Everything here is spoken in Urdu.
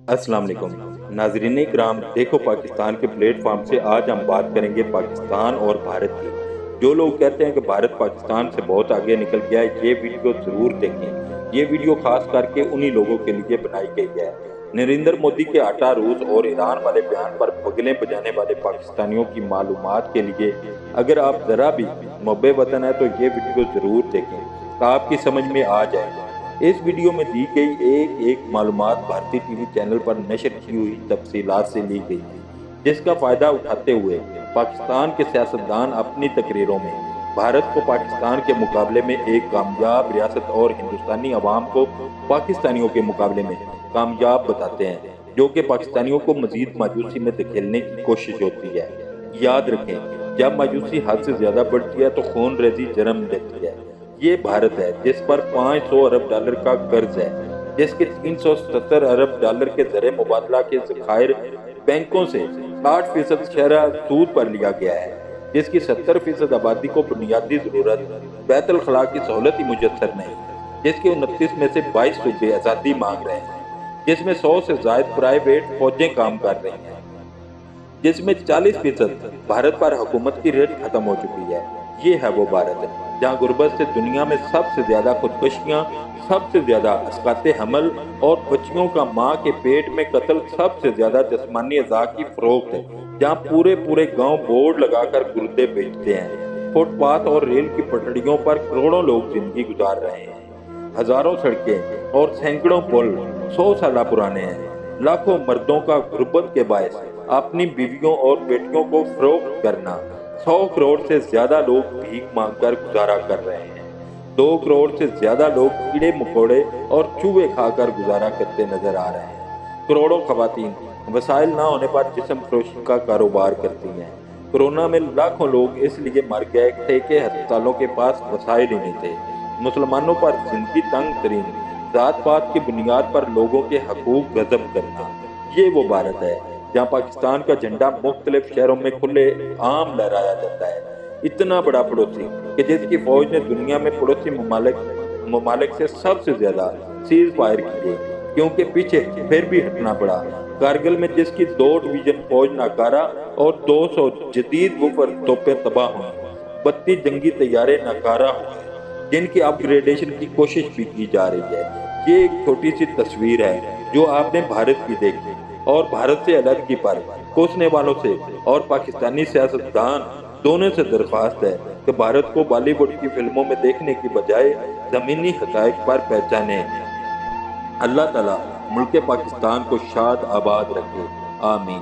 السلام علیکم ناظرین کرام، دیکھو پاکستان کے پلیٹ فارم سے آج ہم بات کریں گے پاکستان اور بھارت کی۔ جو لوگ کہتے ہیں کہ بھارت پاکستان سے بہت آگے نکل گیا ہے، یہ ویڈیو ضرور دیکھیں۔ یہ ویڈیو خاص کر کے انہی لوگوں کے لیے بنائی گئی ہے۔ نریندر مودی کے آٹا روس اور ایران والے بیان پر بگلیں بجانے والے پاکستانیوں کی معلومات کے لیے اگر آپ ذرا بھی محب وطن ہیں تو یہ ویڈیو ضرور دیکھیں، آپ کی سمجھ میں آ جائے گا۔ اس ویڈیو میں دی گئی ایک ایک معلومات بھارتی ٹی وی چینل پر نشر کی ہوئی تفصیلات سے لی گئی ہے، جس کا فائدہ اٹھاتے ہوئے پاکستان کے سیاستدان اپنی تقریروں میں بھارت کو پاکستان کے مقابلے میں ایک کامیاب ریاست اور ہندوستانی عوام کو پاکستانیوں کے مقابلے میں کامیاب بتاتے ہیں، جو کہ پاکستانیوں کو مزید مایوسی میں دھکیلنے کی کوشش ہوتی ہے۔ یاد رکھیں، جب مایوسی حد سے زیادہ بڑھتی ہے تو خون ریزی جنم لیتی ہے۔ یہ بھارت ہے جس پر 500 ارب ڈالر کا قرض ہے، جس کے 370 ارب ڈالر کے زر مبادلہ کے ذخائر بینکوں سے 8% شرح سود پر لیا گیا ہے، جس کی 70% آبادی کو بنیادی ضرورت بیت الخلاء کی سہولت ہی میسر نہیں، جس کے 29 میں سے 22 صوبے آزادی مانگ رہے ہیں، جس میں 100 سے زائد پرائیویٹ فوجیں کام کر رہی ہیں، جس میں 40% بھارت پر حکومت کی ریٹ ختم ہو چکی ہے۔ یہ ہے وہ بھارت جہاں غربت سے دنیا میں سب سے زیادہ خودکشیاں، سب سے زیادہ اسقاط حمل اور بچیوں کا ماں کے پیٹ میں قتل، سب سے زیادہ جسمانی اعضاء کی فروخت ہے، جہاں پورے پورے گاؤں بورڈ لگا کر گردے بیچتے ہیں۔ فٹ پاتھ اور ریل کی پٹڑیوں پر کروڑوں لوگ زندگی گزار رہے ہیں۔ ہزاروں سڑکیں اور سینکڑوں پل 100 سالہ پرانے ہیں۔ لاکھوں مردوں کا غربت کے باعث اپنی بیویوں اور بیٹیوں کو فروخت کرنا۔ 100 کروڑ سے زیادہ لوگ بھیک مانگ کر گزارا کر رہے ہیں۔ 2 کروڑ سے زیادہ لوگ کیڑے مکوڑے اور چوہے کھا کر گزارا کرتے نظر آ رہے ہیں۔ کروڑوں خواتین وسائل نہ ہونے پر جسم فروشی کا کاروبار کرتی ہیں۔ کورونا میں لاکھوں لوگ اس لیے مر گئے تھے کہ ہسپتالوں کے پاس وسائل ہی نہیں تھے۔ مسلمانوں پر زندگی تنگ ترین، ذات پات کی بنیاد پر لوگوں کے حقوق غصب کرنا۔ یہ وہ بھارت ہے جہاں پاکستان کا جھنڈا مختلف شہروں میں کھلے عام لہرایا جاتا ہے۔ اتنا بڑا پڑوسی کہ جس کی فوج نے دنیا میں پڑوسی ممالک سے سب سے زیادہ سیز فائر کیے، کیونکہ پیچھے پھر بھی ہٹنا پڑا۔ کارگل میں جس کی 2 ڈویژن فوج ناکارہ اور 200 جدید وفر توپیں تباہ ہوئیں، 32 جنگی طیارے ناکارہ ہوئے، جن کی اپ گریڈیشن کی کوشش بھی کی جا رہی ہے۔ یہ ایک چھوٹی سی تصویر ہے جو آپ نے بھارت کی دیکھی، اور بھارت سے علیحدگی پر کوسنے والوں سے اور پاکستانی سیاستدان دونوں سے درخواست ہے کہ بھارت کو بالی ووڈ کی فلموں میں دیکھنے کی بجائے زمینی حقائق پر پہچانیں۔ اللہ تعالیٰ ملک پاکستان کو شاد آباد رکھے، آمین۔